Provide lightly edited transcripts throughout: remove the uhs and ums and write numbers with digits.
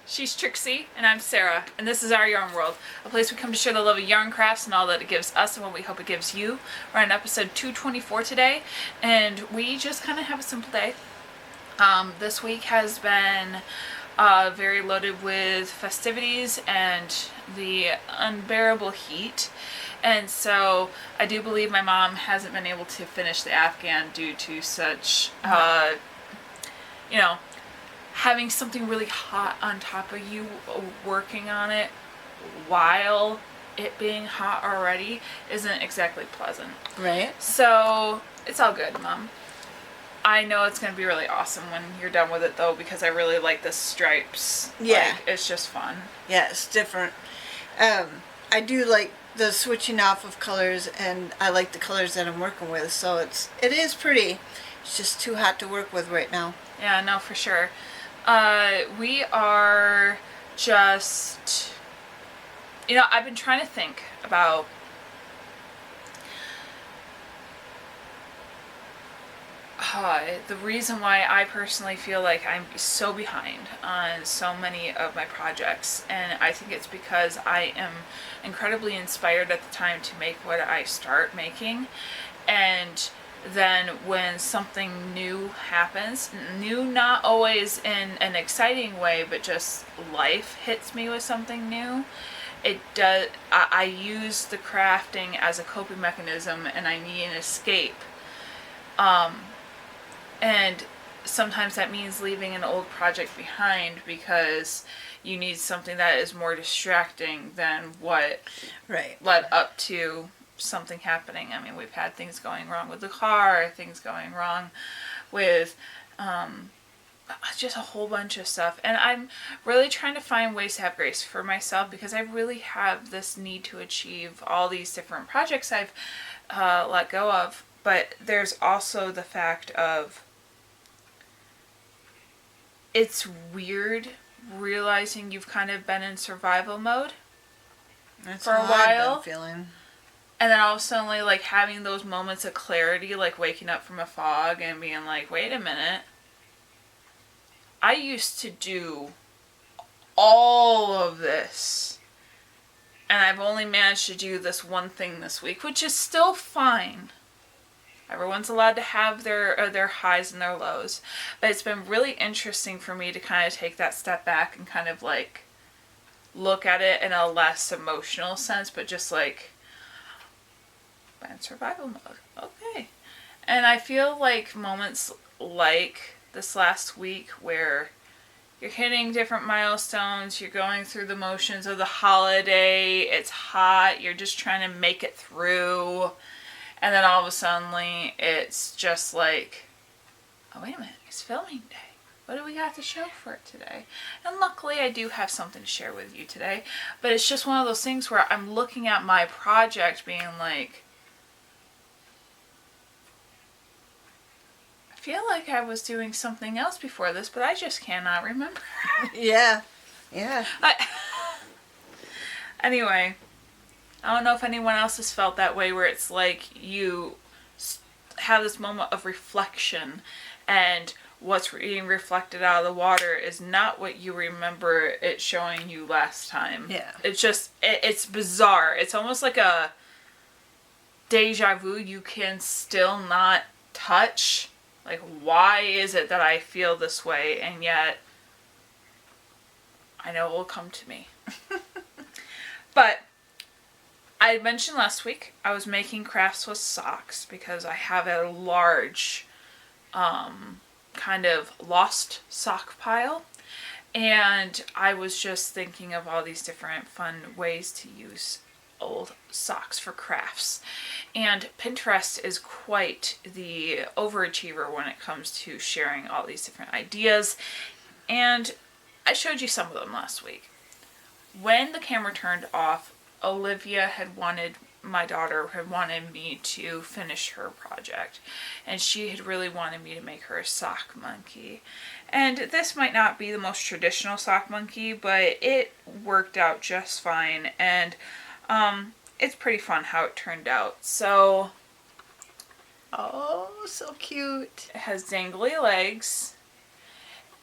She's Trixie, and I'm Sarah, and this is Our Yarn World, a place we come to share the love of yarn crafts and all that it gives us and what we hope it gives you. We're on episode 224 today, and we just kind of have a simple day. This week has been very loaded with festivities and the unbearable heat, and so I do believe my mom hasn't been able to finish the Afghan due to such, having something really hot on top of you, working on it while it being hot already isn't exactly pleasant. Right. So it's all good, Mom. I know it's going to be really awesome when you're done with it, though, because I really like the stripes. Yeah. It's just fun. Yeah, it's different. I do like the switching off of colors, and I like the colors that I'm working with, so it is pretty. It's just too hot to work with right now. Yeah, no, for sure. We are just, I've been trying to think about the reason why I personally feel like I'm so behind on so many of my projects, and I think it's because I am incredibly inspired at the time to make what I start making, and then when something new happens, new not always in an exciting way, but just life hits me with something new, it does. I use the crafting as a coping mechanism, and I need an escape. And sometimes that means leaving an old project behind because you need something that is more distracting than what led up to something happening. I mean, we've had things going wrong with the car, things going wrong with just a whole bunch of stuff. And I'm really trying to find ways to have grace for myself because I really have this need to achieve all these different projects I've let go of. But there's also the fact of it's weird realizing you've kind of been in survival mode for a while. I've been feeling. And then all of a sudden, like, having those moments of clarity, like waking up from a fog and being like, wait a minute. I used to do all of this. And I've only managed to do this one thing this week, which is still fine. Everyone's allowed to have their highs and their lows. But it's been really interesting for me to kind of take that step back and kind of like look at it in a less emotional sense, but just like in survival mode. Okay. And I feel like moments like this last week where you're hitting different milestones, you're going through the motions of the holiday, it's hot, you're just trying to make it through. And then all of a sudden, it's just like, oh, wait a minute, it's filming day. What do we got to show for it today? And luckily, I do have something to share with you today. But it's just one of those things where I'm looking at my project being like, I feel like I was doing something else before this, but I just cannot remember. Yeah. Anyway. I don't know if anyone else has felt that way where it's like you have this moment of reflection and what's being reflected out of the water is not what you remember it showing you last time. Yeah. It's just, it's bizarre. It's almost like a deja vu you can still not touch. Like, why is it that I feel this way? And yet, I know it will come to me. But I had mentioned last week I was making crafts with socks because I have a large kind of lost sock pile, and I was just thinking of all these different fun ways to use old socks for crafts. And Pinterest is quite the overachiever when it comes to sharing all these different ideas, and I showed you some of them last week. When the camera turned off, my daughter had wanted me to finish her project, and she had really wanted me to make her a sock monkey. And this might not be the most traditional sock monkey, but it worked out just fine, and it's pretty fun how it turned out. So, Oh, so cute. it has dangly legs.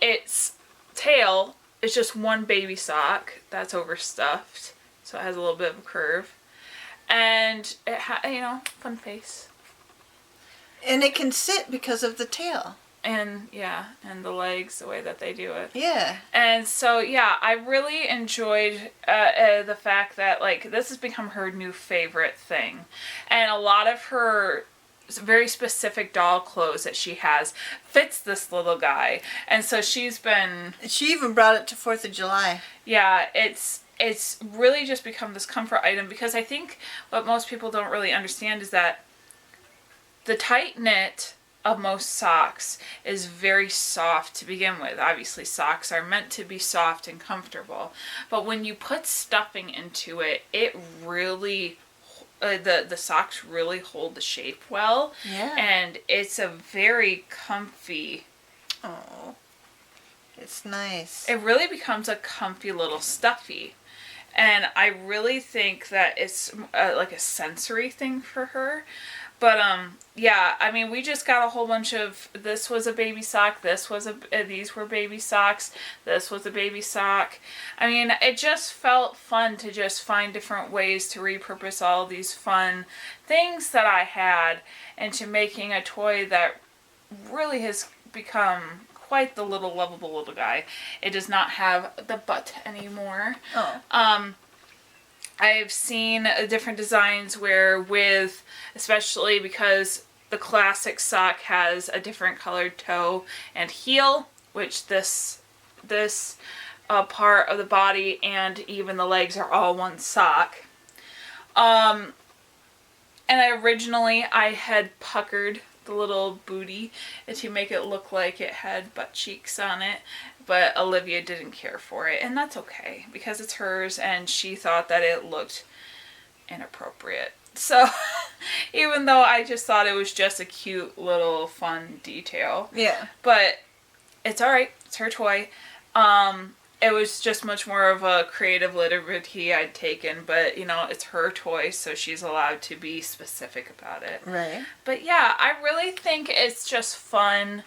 Its tail it's just one baby sock that's overstuffed, so it has a little bit of a curve, and it fun face. And it can sit because of the tail. And and the legs, the way that they do it. Yeah. And so I really enjoyed the fact that like this has become her new favorite thing, and a lot of her very specific doll clothes that she has fits this little guy, and so she even brought it to 4th of July. Yeah, it's really just become this comfort item, because I think what most people don't really understand is that the tight knit of most socks is very soft to begin with. Obviously, socks are meant to be soft and comfortable, but when you put stuffing into it, it really the socks really hold the shape well. Yeah. And it's a very comfy. Oh, it's nice. It really becomes a comfy little stuffy. And I really think that it's like a sensory thing for her. But I mean, we just got a whole bunch of. This was a baby sock. These were baby socks. This was a baby sock. I mean, it just felt fun to just find different ways to repurpose all these fun things that I had into making a toy that really has become quite the little lovable little guy. It does not have the butt anymore. Oh. I've seen different designs especially because the classic sock has a different colored toe and heel, which this part of the body and even the legs are all one sock. And originally I had puckered the little booty to make it look like it had butt cheeks on it, but Olivia didn't care for it, and that's okay because it's hers and she thought that it looked inappropriate. So even though I just thought it was just a cute little fun detail, but it's alright, it's her toy. It was just much more of a creative liberty I'd taken, but it's her toy, so she's allowed to be specific about it. Right. But I really think it's just fun.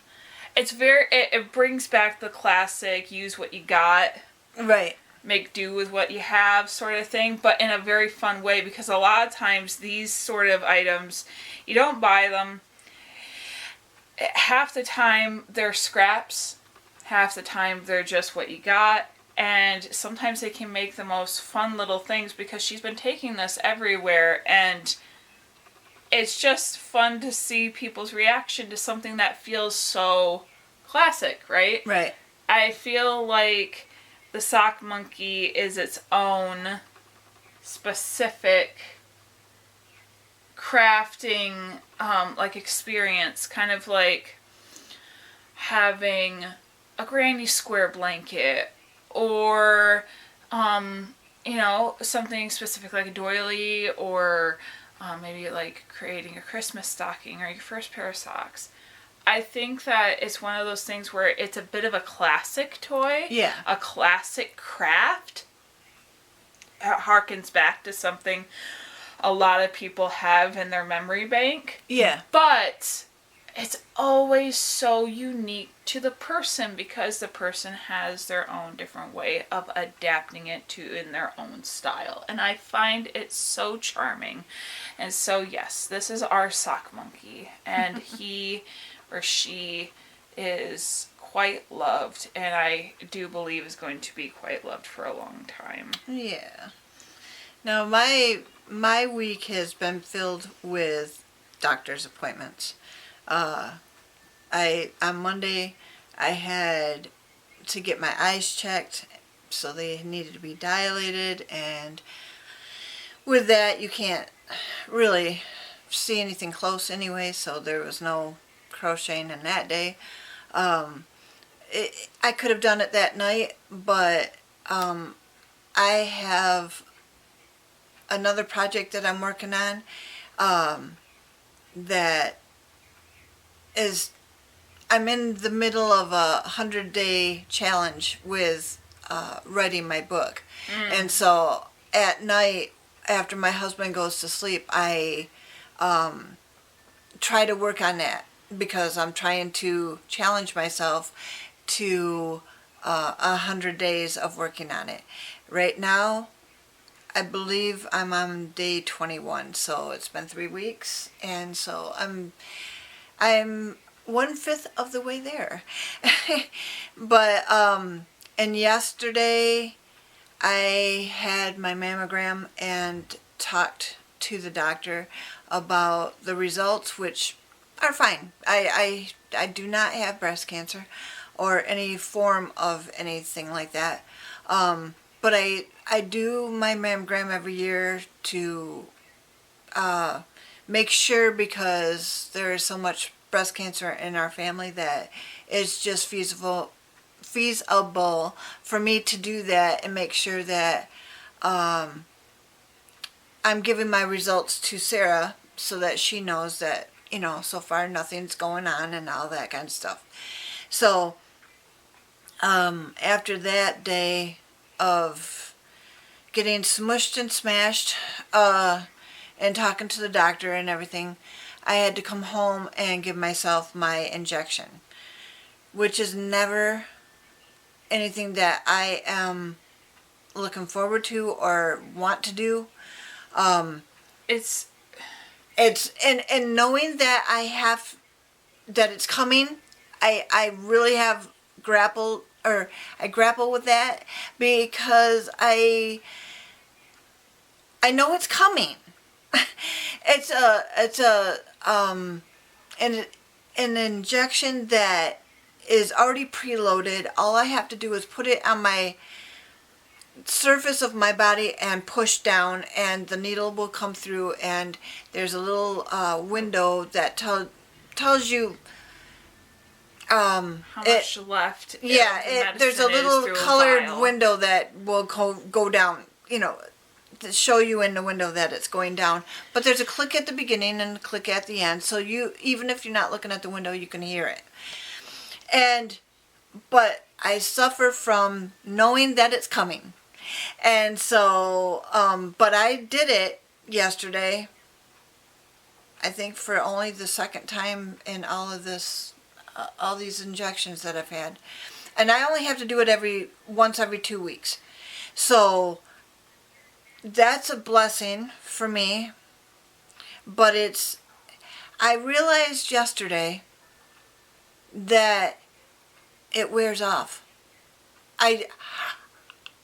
It's it brings back the classic use what you got. Right. Make do with what you have sort of thing, but in a very fun way, because a lot of times these sort of items, you don't buy them. Half the time they're scraps. Half the time they're just what you got. And sometimes they can make the most fun little things, because she's been taking this everywhere, and it's just fun to see people's reaction to something that feels so classic, right? Right. I feel like the sock monkey is its own specific crafting like experience, kind of like having a granny square blanket, or something specific like a doily, or maybe like creating a Christmas stocking or your first pair of socks. I think that it's one of those things where it's a bit of a classic toy. Yeah. A classic craft. It harkens back to something a lot of people have in their memory bank. Yeah. But it's always so unique to the person, because the person has their own different way of adapting it to in their own style. And I find it so charming. And so yes, this is our sock monkey, and he or she is quite loved, and I do believe is going to be quite loved for a long time. Yeah. Now my week has been filled with doctor's appointments. On Monday I had to get my eyes checked, so they needed to be dilated, and with that you can't really see anything close anyway, so there was no crocheting in that day. I could have done it that night, but I have another project that I'm working on that is, I'm in the middle of a 100-day challenge with writing my book. And so at night, after my husband goes to sleep, I try to work on that, because I'm trying to challenge myself to 100 days of working on it. Right now, I believe I'm on day 21, so it's been 3 weeks, and so I'm 1/5 of the way there. But and yesterday I had my mammogram and talked to the doctor about the results, which are fine. I do not have breast cancer or any form of anything like that. But I do my mammogram every year to make sure, because there is so much breast cancer in our family that it's just feasible for me to do that and make sure that I'm giving my results to Sarah so that she knows that, so far nothing's going on and all that kind of stuff. So after that day of getting smushed and smashed and talking to the doctor and everything, I had to come home and give myself my injection, which is never anything that I am looking forward to or want to do. It's And knowing that that it's coming, I really have I grapple with that, because I know it's coming. It's an injection that is already preloaded. All I have to do is put it on my surface of my body and push down, and the needle will come through, and there's a little window that tells you how much left. Yeah, there's a little colored window that will go down, to show you in the window that it's going down. But there's a click at the beginning and a click at the end, so even if you're not looking at the window, you can hear it. But I suffer from knowing that it's coming. And so, but I did it yesterday, I think for only the second time in all of this, all these injections that I've had. And I only have to do it once every 2 weeks. So that's a blessing for me. But I realized yesterday that it wears off.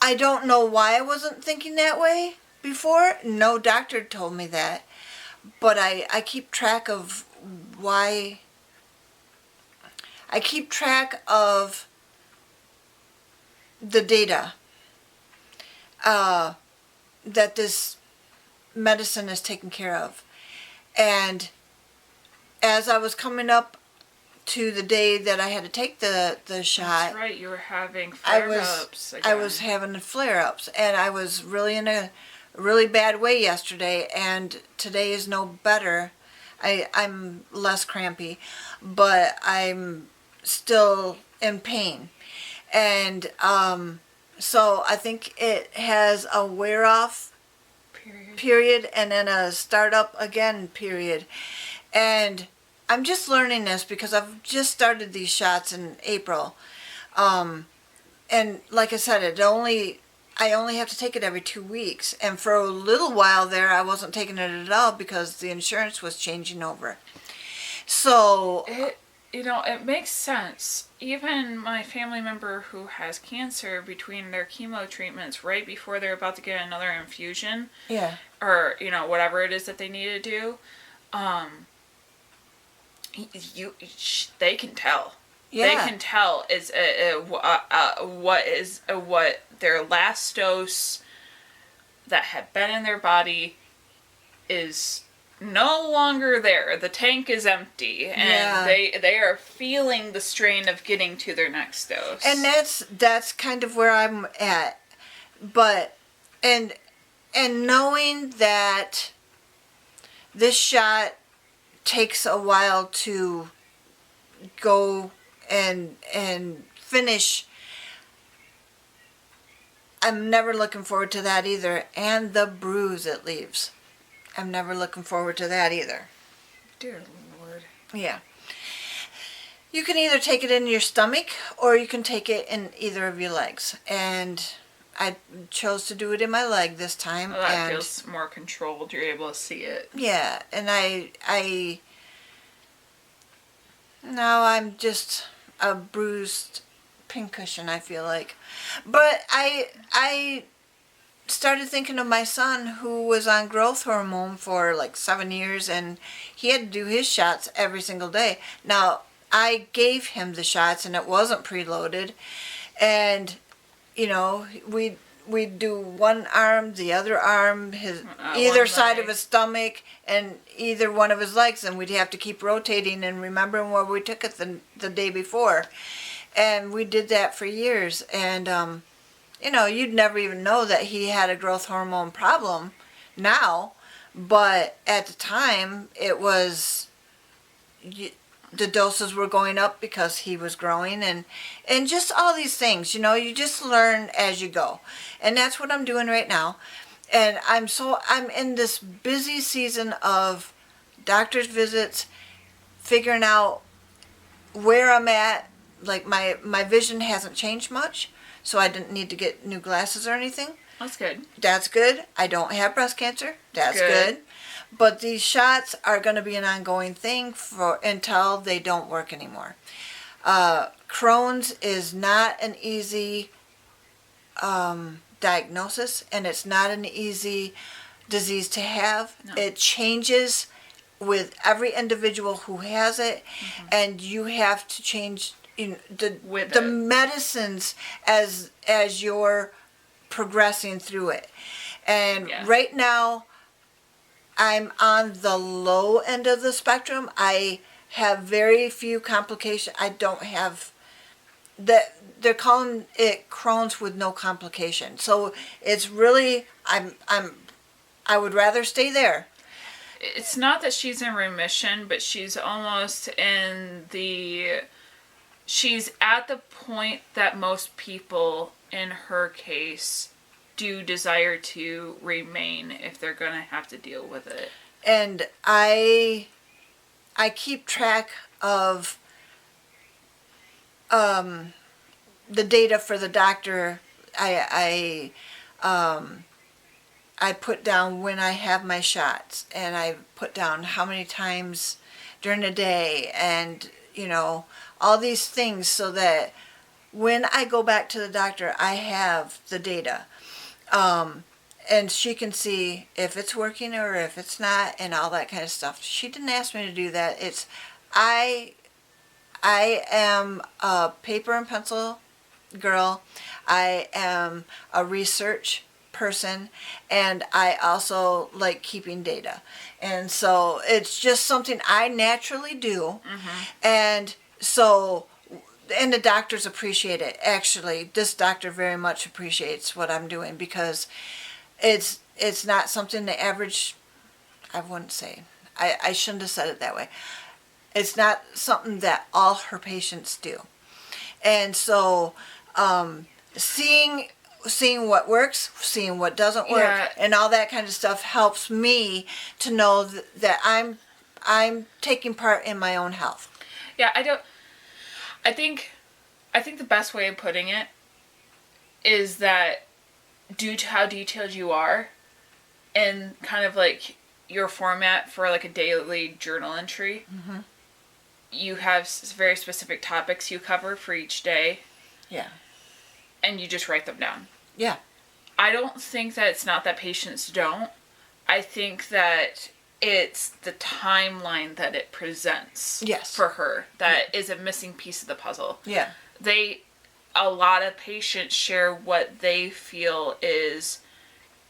I don't know why I wasn't thinking that way before. No doctor told me that. But I keep track of why. I keep track of the data that this medicine is taken care of. And as I was coming up to the day that I had to take the shot. That's right, you were having flare-ups again. I was having flare-ups, and I was really in a really bad way yesterday, and today is no better. I'm less crampy, but I'm still in pain. And so I think it has a wear-off period and then a start-up again period. And I'm just learning this because I've just started these shots in April. And like I said, I only have to take it every 2 weeks. And for a little while there, I wasn't taking it at all because the insurance was changing over. So it makes sense. Even my family member who has cancer, between their chemo treatments, right before they're about to get another infusion, yeah, or whatever it is that they need to do, they can tell. Yeah. They can tell what their last dose that had been in their body is no longer there. The tank is empty, and they are feeling the strain of getting to their next dose. And that's kind of where I'm at. But and knowing that this shot takes a while to go and finish, I'm never looking forward to that either. And the bruise it leaves, I'm never looking forward to that either. Dear Lord. Yeah. you can either take it in your stomach or you can take it in either of your legs. And I chose to do it in my leg this time. Well, that and feels more controlled. You're able to see it. yeah, and I now I'm just a bruised pincushion, I feel like. But I started thinking of my son who was on growth hormone for like 7 years, and he had to do his shots every single day. Now, I gave him the shots and it wasn't preloaded, and we'd do one arm, the other arm, his either side of his stomach, and either one of his legs, and we'd have to keep rotating and remembering where we took it the day before. And we did that for years, and you'd never even know that he had a growth hormone problem now, but at the time it was, the doses were going up because he was growing, and just all these things, you just learn as you go. And that's what I'm doing right now. And I'm in this busy season of doctor's visits, figuring out where I'm at. Like my vision hasn't changed much, so I didn't need to get new glasses or anything. That's good. That's good. I don't have breast cancer. That's good. But these shots are going to be an ongoing thing until they don't work anymore. Crohn's is not an easy diagnosis, and it's not an easy disease to have. No. It changes with every individual who has it, and you have to change the medicines as you're progressing through it. And right now, I'm on the low end of the spectrum. I have very few complications. I don't have that. They're calling it Crohn's with no complication. So it's really, I would rather stay there. It's not that she's in remission, but she's almost she's at the point that most people in her case do desire to remain if they're going to have to deal with it. And I keep track of the data for the doctor. I put down when I have my shots, and I put down how many times during the day, and all these things, so that when I go back to the doctor, I have the data. And she can see if it's working or if it's not, and all that kind of stuff. She didn't ask me to do that. I am a paper and pencil girl. I am a research person, and I also like keeping data. And so it's just something I naturally do. And so, and the doctors appreciate it. Actually, this doctor very much appreciates what I'm doing, because it's not something the average, I wouldn't say, I shouldn't have said it that way. It's not something that all her patients do. And so seeing what works, seeing what doesn't work, and all that kind of stuff helps me to know that I'm taking part in my own health. Yeah, I think the best way of putting it is that due to how detailed you are and kind of like your format for like a daily journal entry, you have very specific topics you cover for each day. Yeah. And you just write them down. Yeah. I don't think that it's not that patients don't. I think that it's the timeline that it presents for her that is a missing piece of the puzzle. Yeah. A lot of patients share what they feel is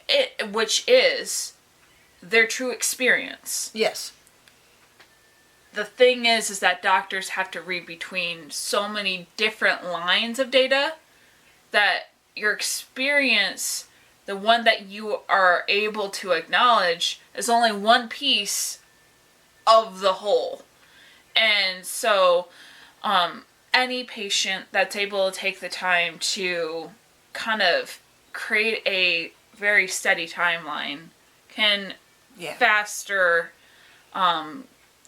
it, which is their true experience. Yes. The thing is that doctors have to read between so many different lines of data that your experience, the one that you are able to acknowledge, is only one piece of the whole. And so, any patient that's able to take the time to kind of create a very steady timeline can faster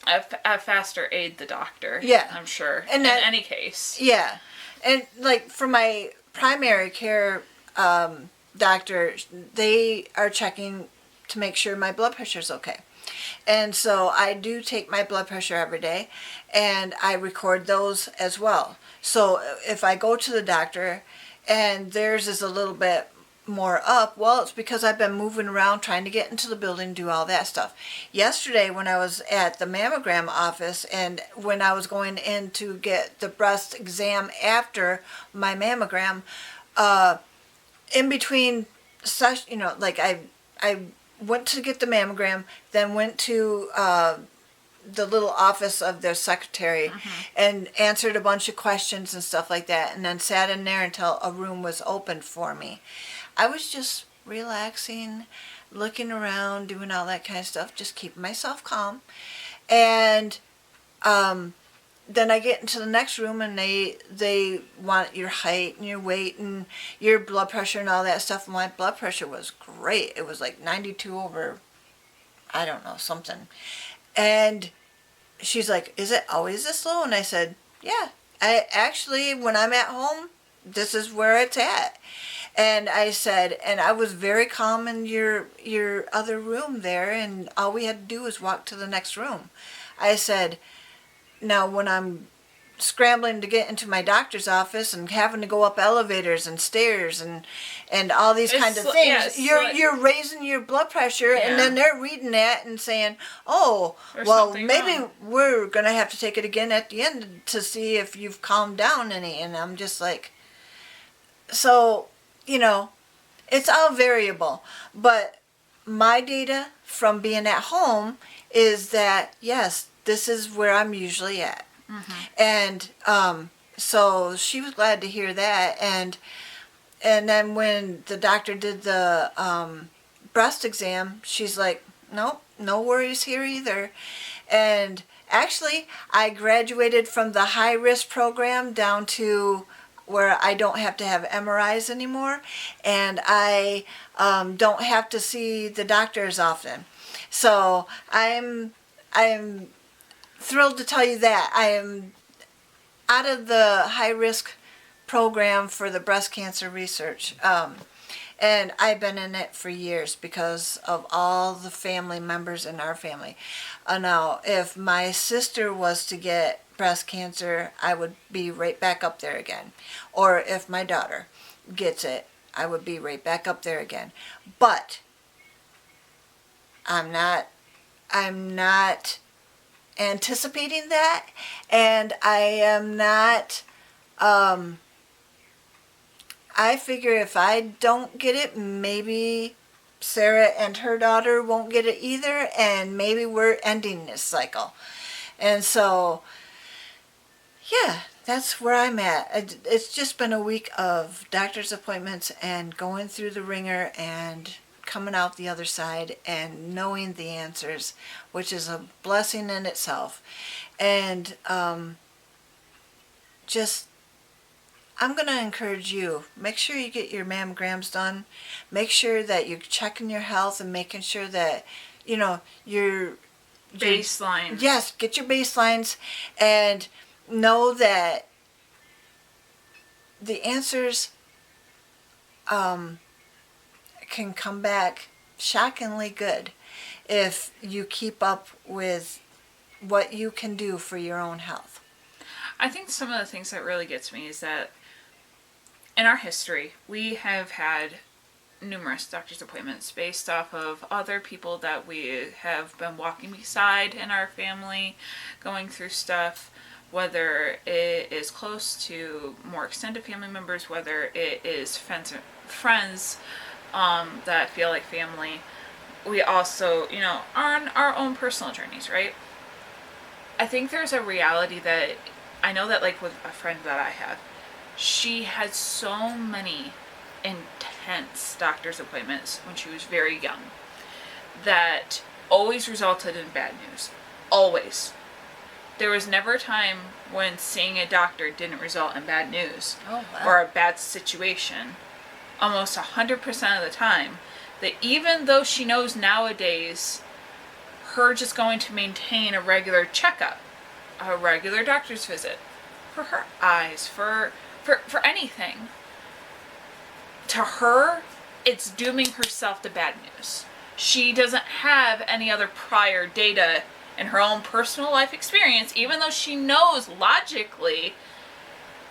a faster aid the doctor. Yeah. I'm sure. And in that, any case. Yeah. And like for my primary care doctor, they are checking to make sure my blood pressure is okay. And so I do take my blood pressure every day and I record those as well. So if I go to the doctor and theirs is a little bit more up, well, it's because I've been moving around trying to get into the building, do all that stuff. Yesterday when I was at the mammogram office and when I was going in to get the breast exam after my mammogram, in between such, like I went to get the mammogram, then went to the little office of their secretary and answered a bunch of questions and stuff like that, and then sat in there until a room was opened for me. I was just relaxing, looking around, doing all that kind of stuff, just keeping myself calm. And then I get into the next room and they want your height and your weight and your blood pressure and all that stuff. My blood pressure was great. It was like 92 over, I don't know, something. And she's like, is it always this low? And I said, yeah. I actually, when I'm at home, this is where it's at. And I said, and I was very calm in your other room there, and all we had to do was walk to the next room. I said, now when I'm scrambling to get into my doctor's office and having to go up elevators and stairs and all these kind of things, you're raising your blood pressure, and then they're reading that and saying, oh, well, maybe we're going to have to take it again at the end to see if you've calmed down any. And I'm just like, so, it's all variable. But my data from being at home is that, yes, this is where I'm usually at. And so she was glad to hear that. And then when the doctor did the breast exam, she's like, nope, no worries here either. And actually, I graduated from the high-risk program down to where I don't have to have MRIs anymore, and I don't have to see the doctor as often. So I'm thrilled to tell you that I am out of the high-risk program for the breast cancer research. And I've been in it for years because of all the family members in our family. Now, if my sister was to get breast cancer, I would be right back up there again. Or if my daughter gets it, I would be right back up there again. But I'm not anticipating that, and I am not, I figure if I don't get it, maybe Sarah and her daughter won't get it either, and maybe we're ending this cycle. And so, yeah, that's where I'm at. It's just been a week of doctor's appointments and going through the ringer and coming out the other side and knowing the answers, which is a blessing in itself. And I'm going to encourage you, make sure you get your mammograms done. Make sure that you're checking your health and making sure that, your baseline. Yes, get your baselines and know that the answers can come back shockingly good if you keep up with what you can do for your own health. I think some of the things that really gets me is that in our history, we have had numerous doctor's appointments based off of other people that we have been walking beside in our family, going through stuff, whether it is close to more extended family members, whether it is friends that feel like family. We also, are on our own personal journeys, right? I think there's a reality that I know that, like, with a friend that I have, she had so many intense doctor's appointments when she was very young that always resulted in bad news. Always. There was never a time when seeing a doctor didn't result in bad news. Oh, wow. Or a bad situation. Almost 100% of the time. That even though she knows nowadays her just going to maintain a regular checkup, a regular doctor's visit, for her eyes, for anything, to her, it's dooming herself to bad news. She doesn't have any other prior data in her own personal life experience, even though she knows logically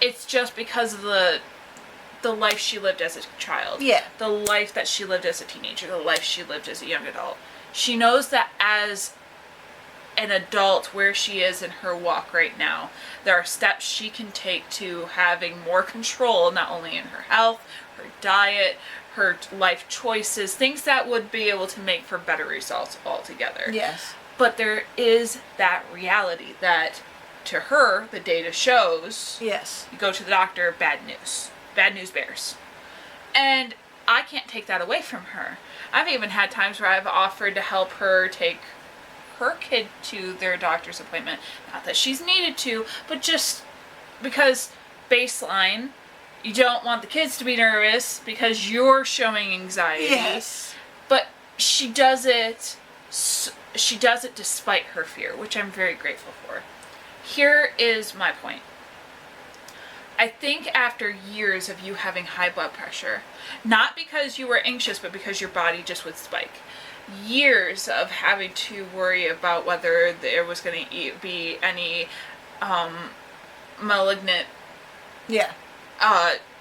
it's just because of the life she lived as a child. Yeah. The life that she lived as a teenager, the life she lived as a young adult. She knows that as an adult, where she is in her walk right now, there are steps she can take to having more control, not only in her health, her diet, her life choices, things that would be able to make for better results altogether. Yes. But there is that reality that, to her, the data shows, yes, you go to the doctor, bad news. Bad news bears. And I can't take that away from her. I've even had times where I've offered to help her take her kid to their doctor's appointment. Not that she's needed to, but just because baseline, you don't want the kids to be nervous because you're showing anxiety. Yes. But she does it despite her fear, which I'm very grateful for. Here is my point. I think after years of you having high blood pressure, not because you were anxious, but because your body just would spike, years of having to worry about whether there was going to be any malignant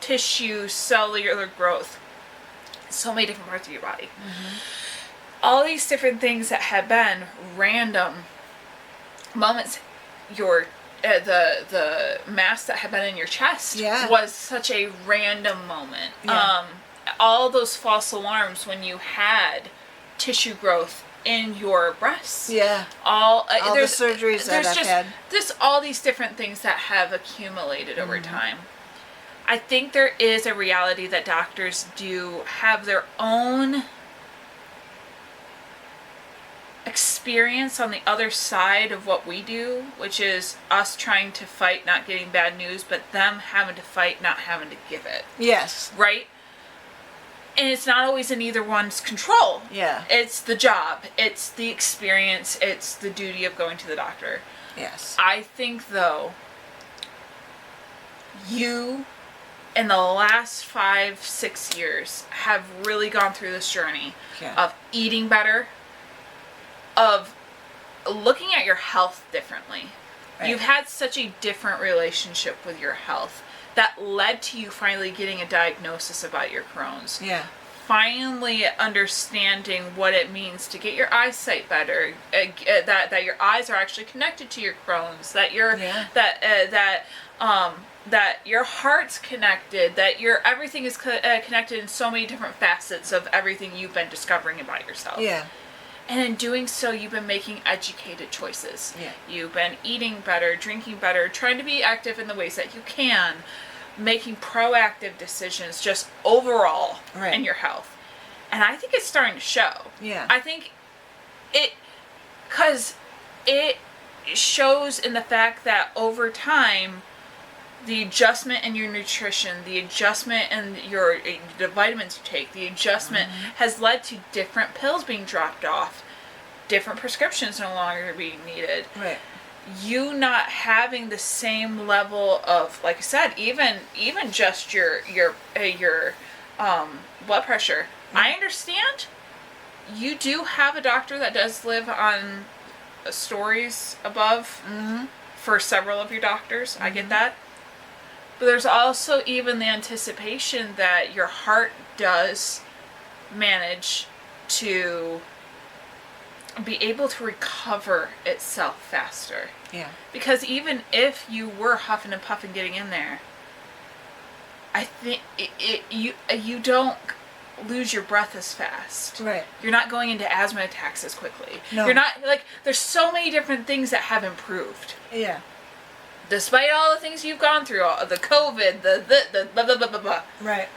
tissue, cellular growth, so many different parts of your body. Mm-hmm. All these different things that had been random moments, the mass that had been in your chest was such a random moment. Yeah. All those false alarms when you had tissue growth in your breasts. Yeah. All the surgeries that I've had. There's all these different things that have accumulated over time. I think there is a reality that doctors do have their own experience on the other side of what we do, which is us trying to fight not getting bad news, but them having to fight not having to give it. Yes. Right? And it's not always in either one's control. Yeah. It's the job. It's the experience. It's the duty of going to the doctor. Yes. I think, though, you, in the last 5-6 years, have really gone through this journey of eating better, of looking at your health differently. Right. You've had such a different relationship with your health that led to you finally getting a diagnosis about your Crohn's. Yeah. Finally understanding what it means to get your eyesight better, that your eyes are actually connected to your Crohn's, that that your heart's connected, that everything is connected in so many different facets of everything you've been discovering about yourself. Yeah. And in doing so, you've been making educated choices. Yeah. You've been eating better, drinking better, trying to be active in the ways that you can, making proactive decisions just overall in your health. And I think it's starting to show. Yeah. I think because it shows in the fact that over time, the adjustment in your nutrition, the adjustment in the vitamins you take, the adjustment has led to different pills being dropped off, different prescriptions no longer being needed. Right. You not having the same level of, like I said, even just your blood pressure. I understand. You do have a doctor that does live on stories above for several of your doctors. I get that. But there's also even the anticipation that your heart does manage to be able to recover itself faster. Yeah. Because even if you were huffing and puffing getting in there, I think you don't lose your breath as fast. Right. You're not going into asthma attacks as quickly. No. You're not, there's so many different things that have improved. Yeah. Despite all the things you've gone through, the COVID, the blah, blah, blah, blah, blah. Right.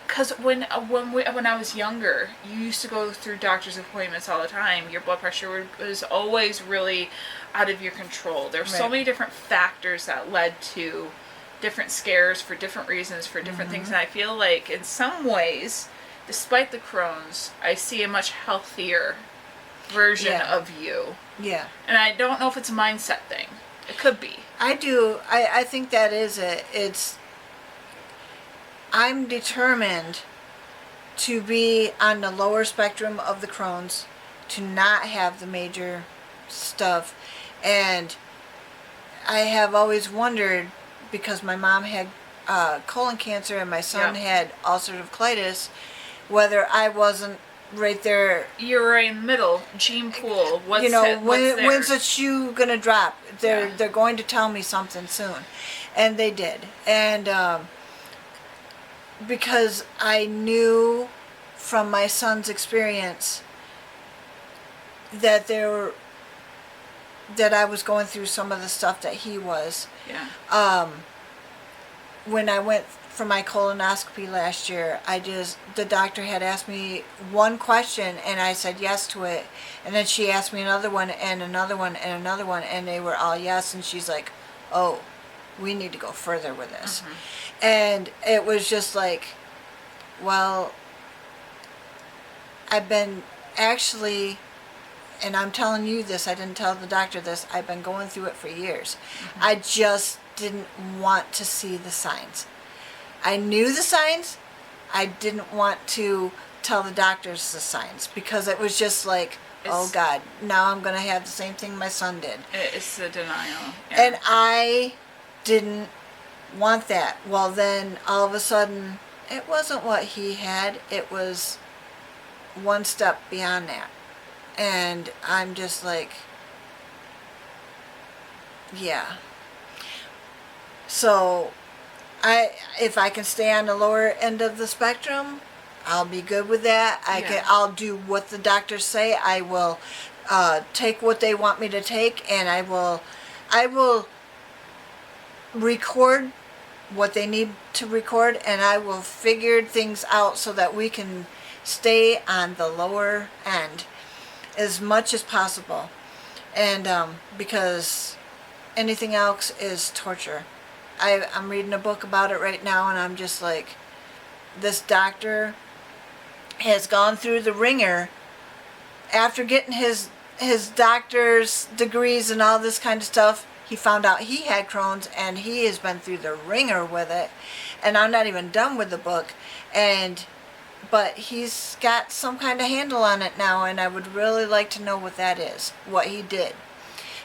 Because when I was younger, you used to go through doctor's appointments all the time. Your blood pressure was always really out of your control. There were so many different factors that led to different scares for different reasons, for different things. And I feel like in some ways, despite the Crohn's, I see a much healthier version of you. Yeah. And I don't know if it's a mindset thing. It could be. I do. I think that is it. I'm determined to be on the lower spectrum of the Crohn's, to not have the major stuff. And I have always wondered, because my mom had colon cancer and my son had ulcerative colitis, whether I wasn't right there. You're right in the middle. Gene pool. What's when's the shoe gonna drop? They're going to tell me something soon, and they did. And because I knew from my son's experience that that I was going through some of the stuff that he was. Yeah. When I went for my colonoscopy last year, the doctor had asked me one question and I said yes to it. And then she asked me another one and another one and another one, and they were all yes. And she's like, oh, we need to go further with this. Mm-hmm. And it was just like, well, I've been actually, and I'm telling you this, I didn't tell the doctor this, I've been going through it for years. Mm-hmm. I just didn't want to see the signs. I knew the signs. I didn't want to tell the doctors the signs, because it was just like, oh God, now I'm going to have the same thing my son did. It's the denial. Yeah. And I didn't want that. Well, then all of a sudden, it wasn't what he had. It was one step beyond that. And I'm just like, yeah. So, if I can stay on the lower end of the spectrum, I'll be good with that. I'll do what the doctors say. I will take what they want me to take, and I will record what they need to record, and I will figure things out so that we can stay on the lower end as much as possible. And because anything else is torture. I'm reading a book about it right now, and I'm just like, this doctor has gone through the ringer after getting his doctor's degrees and all this kind of stuff. He found out he had Crohn's, and he has been through the ringer with it. And I'm not even done with the book, but he's got some kind of handle on it now, and I would really like to know what that is, what he did.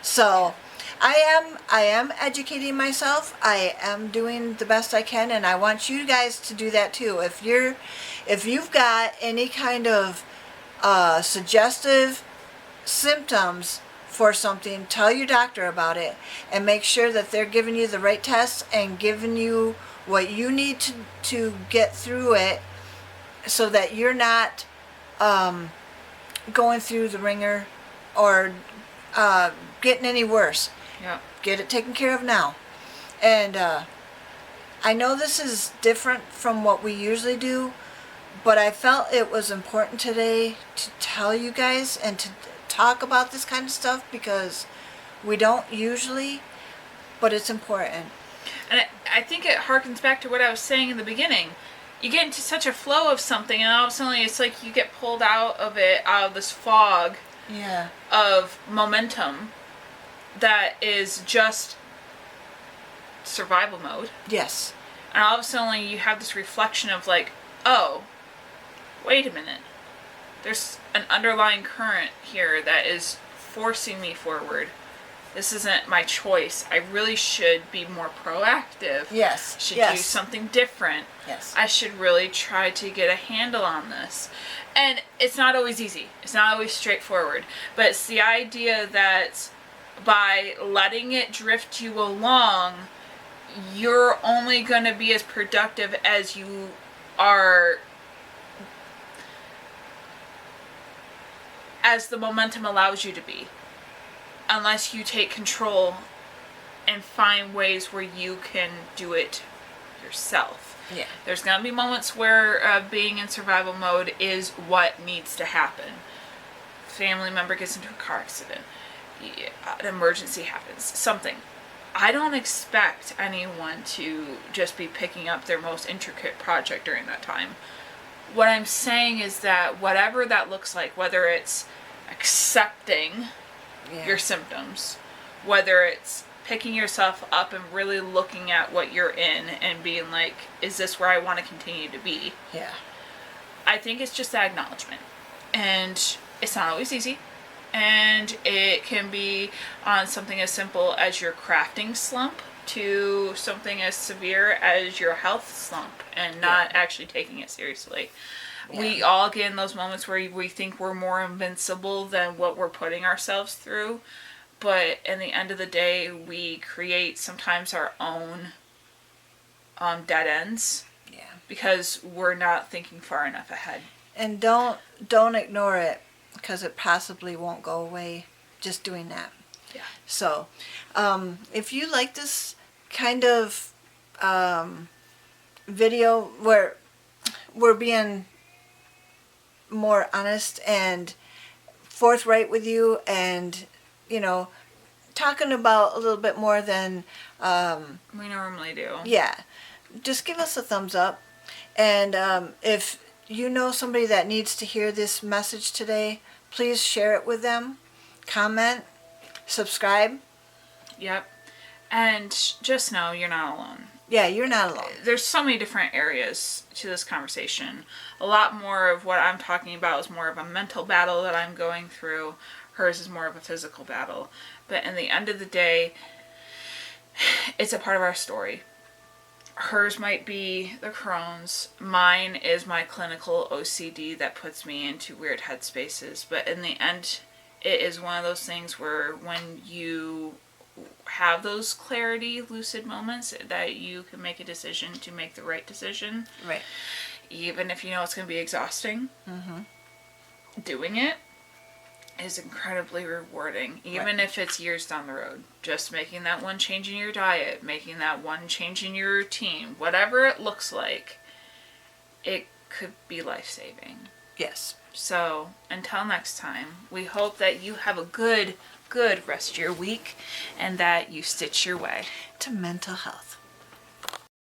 So I am educating myself. I am doing the best I can, and I want you guys to do that too. If you've got any kind of suggestive symptoms for something, tell your doctor about it, and make sure that they're giving you the right tests and giving you what you need to get through it, so that you're not going through the ringer or getting any worse. Yeah. Get it taken care of now. And I know this is different from what we usually do, but I felt it was important today to tell you guys and to talk about this kind of stuff, because we don't usually, but it's important. And I think it harkens back to what I was saying in the beginning. You get into such a flow of something, and all of a sudden it's like you get pulled out of this fog of momentum that is just survival mode. Yes. And all of a sudden you have this reflection of like, oh, wait a minute. There's an underlying current here that is forcing me forward. This isn't my choice. I really should be more proactive. Yes. Should do something different. Yes. I should really try to get a handle on this. And it's not always easy. It's not always straightforward. But it's the idea that by letting it drift you along, you're only going to be as productive as you are, as the momentum allows you to be, unless you take control and find ways where you can do it yourself. Yeah. There's going to be moments where being in survival mode is what needs to happen. Family member gets into a car accident. An emergency happens. Something. I don't expect anyone to just be picking up their most intricate project during that time. What I'm saying is that whatever that looks like, whether it's accepting your symptoms, whether it's picking yourself up and really looking at what you're in and being like, is this where I want to continue to be? Yeah. I think it's just that acknowledgement. And it's not always easy. And it can be on something as simple as your crafting slump to something as severe as your health slump and not actually taking it seriously. Yeah. We all get in those moments where we think we're more invincible than what we're putting ourselves through. But in the end of the day, we create sometimes our own dead ends. Yeah. Because we're not thinking far enough ahead. And don't ignore it, because it possibly won't go away just doing that. Yeah. So, if you like this kind of video where we're being more honest and forthright with you, and talking about a little bit more than we normally do. Yeah, just give us a thumbs up. And if you know somebody that needs to hear this message today, please share it with them. Comment, subscribe. Yep. And just know you're not alone. Yeah, you're not alone. There's so many different areas to this conversation. A lot more of what I'm talking about is more of a mental battle that I'm going through. Hers is more of a physical battle. But in the end of the day, it's a part of our story. Hers might be the Crohn's. Mine is my clinical OCD that puts me into weird headspaces. But in the end, it is one of those things where when you have those clarity, lucid moments, that you can make a decision to make the right decision. Right. Even if you know it's going to be exhausting. Mm-hmm. Doing it is incredibly rewarding, even if it's years down the road. Just making that one change in your diet, making that one change in your routine, whatever it looks like, it could be life-saving. Yes. So, until next time, we hope that you have a good rest of your week and that you stitch your way to mental health.